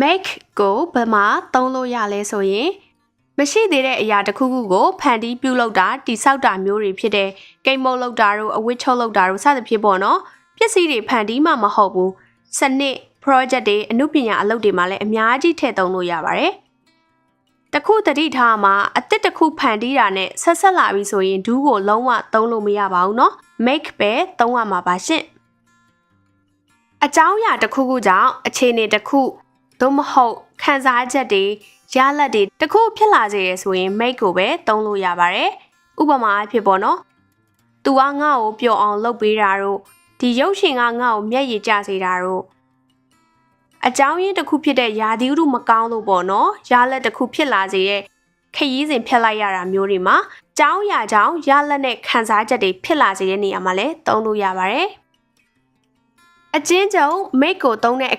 make ကိုဘယ်မှာသုံးလို့ရလဲဆိုရင်မရှိသေးတဲ့အရာတစ်ခုခုကိုဖန်တီးပြုလုပ်တာတိဆောက်တာမျိုးတွေဖြစ်တဲ့ကိန်းမုတ်လုပ်တာတို့အဝတ်ချုပ်လုပ်တာတို့စသဖြင့်ပေါ့နော်ပစ္စည်းတွေဖန်တီးမှမဟုတ်ဘူးစနစ် project တွေအမှုပညာအလုပ်တွေမှာလည်းအများကြီးထည့်သုံးလို့ရပါတယ်တခုတတိထားမှာအသစ်တစ်ခုဖန်တီးတာနဲ့ဆက်ဆက်လာပြီဆိုရင်ဒူးကိုလုံးဝသုံးလို့မရပါဘူးနော် make ပဲသုံးရမှာပါရှင့်အကြောင်းအရာတစ်ခုခုကြောင့်အခြေအနေတစ်ခုသို့မဟုတ်ခံစားချက်တွေရလဒ်တွေတစ်ခုဖြစ်လာစေရဆိုရင် make ကိုပဲသုံးလို့ရပါတယ်ဥပမာအဖြစ်ပေါ့နော်သူကငါ့ကိုပျော်အောင်လုပ်ပေးတာတို့ဒီရုပ်ရှင်ကငါ့ကိုမျက်ရည်ကျစေတာတို့အကြောင်းရင်းတစ်ခုဖြစ်တဲ့ယာသီဥတုမကောင်းလို့ပေါ့နော်ရလဒ်တစ်ခုဖြစ်လာစေတဲ့ခရီးစဉ်ဖြတ်လိုက်ရတာမျိုးတွေမှာကြောင်းရာကြောင့်ရလဒ်နဲ့ခံစားချက်တွေဖြစ်လာစေတဲ့နေရာမှာလည်းသုံးလို့ရပါတယ်အချင်းချုပ် make ကိုသုံးတဲ့